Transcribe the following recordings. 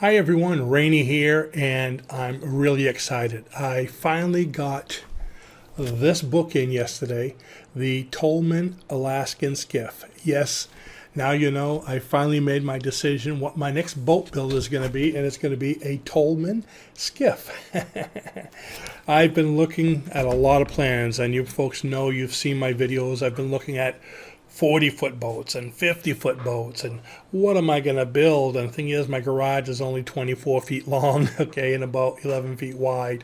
Hi everyone, Rainy here, and I'm really excited. I finally got this book in yesterday, the Tolman Alaskan Skiff. Yes, now you know I finally made my decision what my next boat build is going to be, and it's going to be a Tolman Skiff. I've been looking at a lot of plans, and you folks know, you've seen my videos. I've been looking at 40-foot boats and 50-foot boats, and what am I going to build? And the thing is, my garage is only 24 feet long, okay, and about 11 feet wide.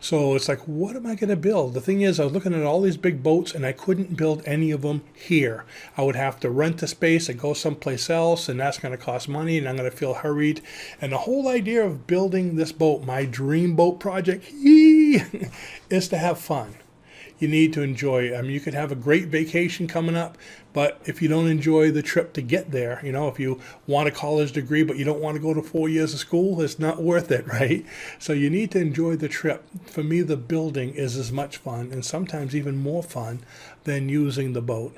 So it's like, what am I going to build? The thing is, I was looking at all these big boats, and I couldn't build any of them here. I would have to rent the space and go someplace else, and that's going to cost money, and I'm going to feel hurried. And the whole idea of building this boat, my dream boat project, is to have fun. You need to enjoy it. I mean, you could have a great vacation coming up, but if you don't enjoy the trip to get there, you know, if you want a college degree but you don't want to go to 4 years of school, it's not worth it, right? So you need to enjoy the trip. For me, the building is as much fun, and sometimes even more fun, than using the boat.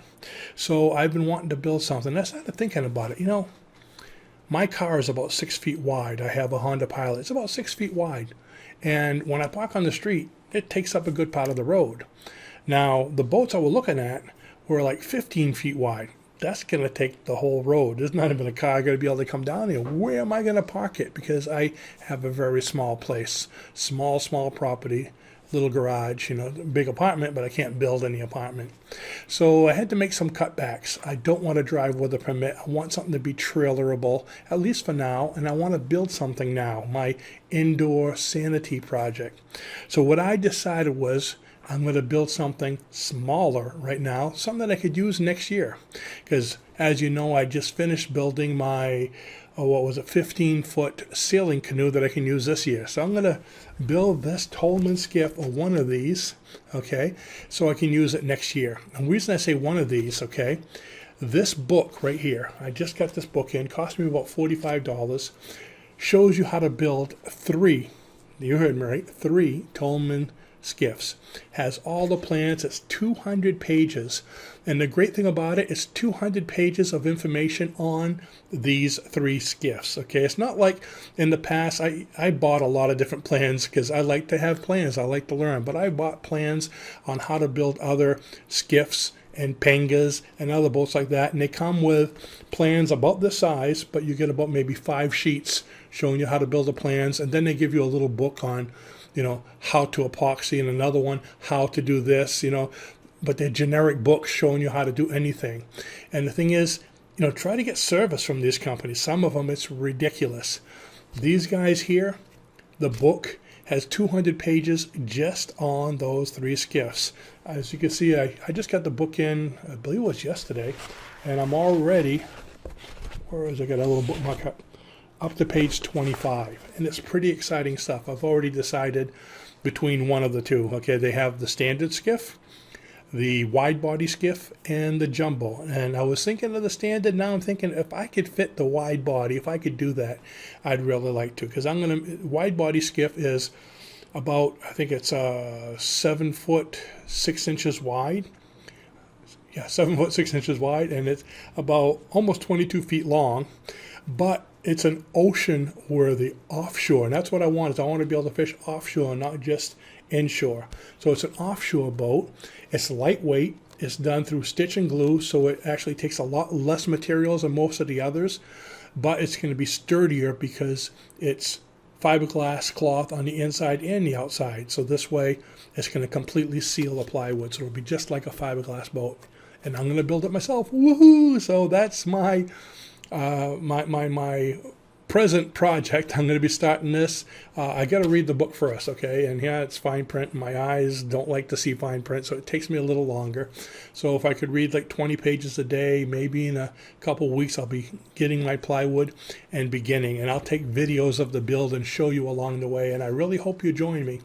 So I've been wanting to build something. I started thinking about it. You know, my car is about 6 feet wide. I have a Honda Pilot. It's about 6 feet wide. And when I park on the street, it takes up a good part of the road. Now, the boats I was looking at were like 15 feet wide. That's going to take the whole road. There's not even a car going to be able to come down here. Where am I going to park it? Because I have a very small place, small property, little garage, you know, big apartment, but I can't build any apartment. So I had to make some cutbacks. I don't want to drive with a permit. I want something to be trailerable, at least for now, and I want to build something now, my indoor sanity project. So what I decided was, I'm going to build something smaller right now, something that I could use next year. Because as you know, I just finished building my, 15-foot sailing canoe that I can use this year. So I'm going to build this Tolman skiff, or one of these, okay, so I can use it next year. And the reason I say one of these, okay, this book right here, I just got this book in, cost me about $45, shows you how to build three, you heard me right, three Tolman skiffs. Has all the plans. It's 200 pages, and the great thing about it is 200 pages of information on these three skiffs. Okay, it's not like in the past I bought a lot of different plans because I like to have plans, I like to learn, but I bought plans on how to build other skiffs and pangas and other boats like that, and they come with plans about this size, but you get about maybe 5 sheets showing you how to build the plans, and then they give you a little book on, you know, how to epoxy, and another one, how to do this, you know, but they're generic books showing you how to do anything. And the thing is, you know, try to get service from these companies. Some of them, it's ridiculous. These guys here, the book has 200 pages just on those three skiffs. As you can see, I just got the book in, I believe it was yesterday, and I'm already, where is it? I got a little bookmark up to page 25, and it's pretty exciting stuff. I've already decided between one of the two. Okay, they have the standard skiff, the wide body skiff, and the jumbo. And I was thinking of the standard. Now I'm thinking if I could fit the wide body, if I could do that, I'd really like to, because wide body skiff is about, I think it's 7 foot 6 inches wide. Yeah, 7 foot 6 inches wide, and it's about almost 22 feet long. But it's an ocean-worthy offshore, and that's what I want. Is I want to be able to fish offshore, not just inshore. So it's an offshore boat. It's lightweight. It's done through stitch and glue, so it actually takes a lot less materials than most of the others. But it's going to be sturdier because it's fiberglass cloth on the inside and the outside. So this way, it's going to completely seal the plywood. So it'll be just like a fiberglass boat. And I'm going to build it myself. Woohoo! So that's my my present project. I'm going to be starting this. I got to read the book first, okay? And yeah, it's fine print. My eyes don't like to see fine print, so it takes me a little longer. So if I could read like 20 pages a day, maybe in a couple weeks I'll be getting my plywood and beginning. And I'll take videos of the build and show you along the way. And I really hope you join me.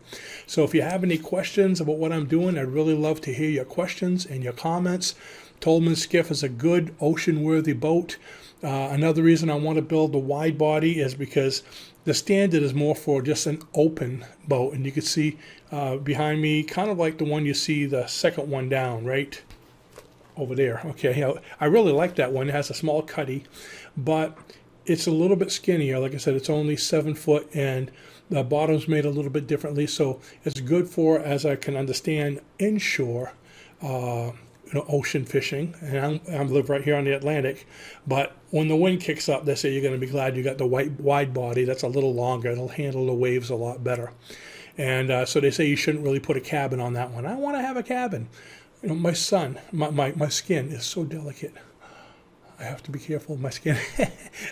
So if you have any questions about what I'm doing, I'd really love to hear your questions and your comments. Tolman Skiff is a good ocean-worthy boat. Another reason I want to build the wide body is because the standard is more for just an open boat. And you can see behind me, kind of like the one you see, the second one down, right over there. Okay, I really like that one. It has a small cuddy, but it's a little bit skinnier. Like I said, it's only 7 foot, and the bottom's made a little bit differently. So it's good for, as I can understand, inshore, ocean fishing. And I live right here on the Atlantic. But when the wind kicks up, they say you're going to be glad you got the wide body. That's a little longer. It'll handle the waves a lot better. And so they say you shouldn't really put a cabin on that one. I want to have a cabin. My son, my skin is so delicate. I have to be careful of my skin.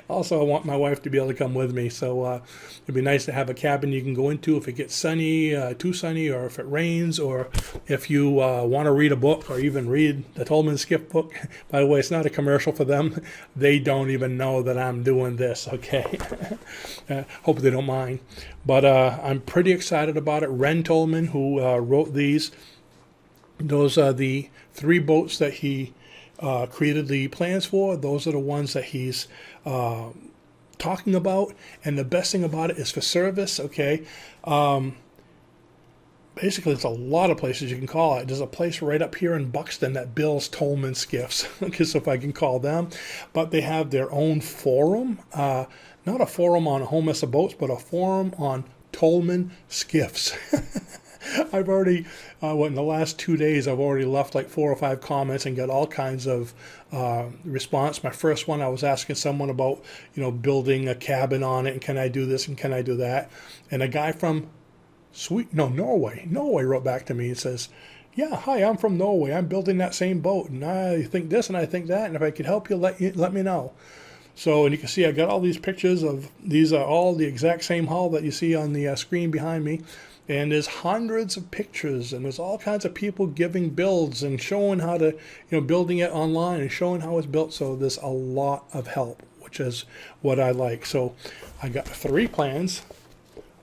Also, I want my wife to be able to come with me. So it'd be nice to have a cabin you can go into if it gets sunny, too sunny, or if it rains, or if you want to read a book or even read the Tolman Skiff book. By the way, it's not a commercial for them. They don't even know that I'm doing this, okay? Hope they don't mind. But I'm pretty excited about it. Ren Tolman, who wrote these, those are the 3 boats that he created the plans for. Those are the ones that he's talking about. And the best thing about it is for service, okay? Basically, it's a lot of places you can call it. There's a place right up here in Buxton that builds Tolman skiffs, okay, so if I can call them. But they have their own forum, not a forum on a whole mess of boats, but a forum on Tolman skiffs. I've already, in the last 2 days, I've already left like 4 or 5 comments and got all kinds of response. My first one, I was asking someone about, building a cabin on it, and can I do this and can I do that? And a guy from Norway wrote back to me and says, yeah, hi, I'm from Norway. I'm building that same boat, and I think this and I think that, and if I could help you, let me know. So, and you can see I got all these pictures of, these are all the exact same hull that you see on the screen behind me. And there's hundreds of pictures, and there's all kinds of people giving builds and showing how to, building it online and showing how it's built. So there's a lot of help, which is what I like. So I got 3 plans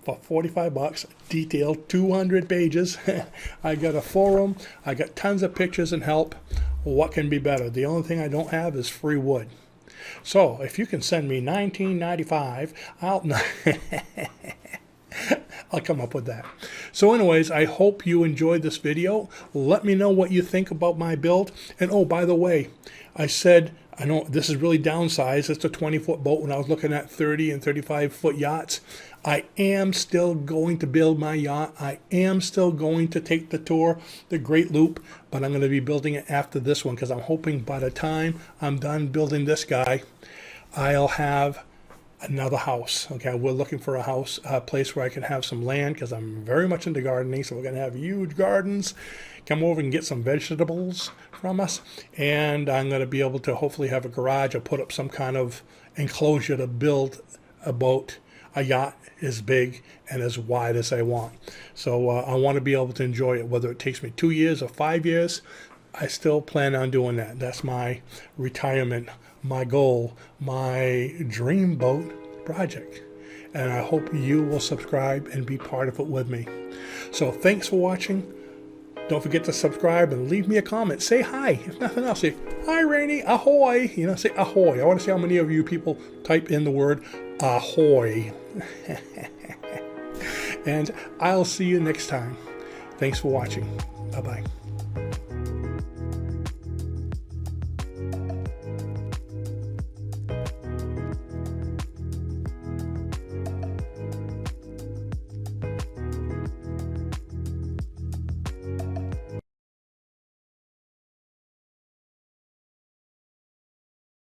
for $45, detailed 200 pages. I got a forum. I got tons of pictures and help. What can be better? The only thing I don't have is free wood. So if you can send me $19.95, I'll come up with that. So anyways, I hope you enjoyed this video. Let me know what you think about my build. And oh, by the way, I said, I know this is really downsized. It's a 20-foot boat when I was looking at 30 and 35-foot yachts. I am still going to build my yacht. I am still going to take the tour, the Great Loop, but I'm going to be building it after this one because I'm hoping by the time I'm done building this guy, I'll have another house. Okay, we're looking for a place where I can have some land because I'm very much into gardening. So we're going to have huge gardens. Come over and get some vegetables from us. And I'm going to be able to hopefully have a garage or put up some kind of enclosure to build a boat, a yacht as big and as wide as I want. So I want to be able to enjoy it, whether it takes me 2 years or 5 years. I still plan on doing that. That's my retirement, my goal, my dream boat project. And I hope you will subscribe and be part of it with me. So thanks for watching. Don't forget to subscribe and leave me a comment. Say hi. If nothing else, say, hi, Rainey, ahoy. Say ahoy. I want to see how many of you people type in the word ahoy. And I'll see you next time. Thanks for watching. Bye-bye.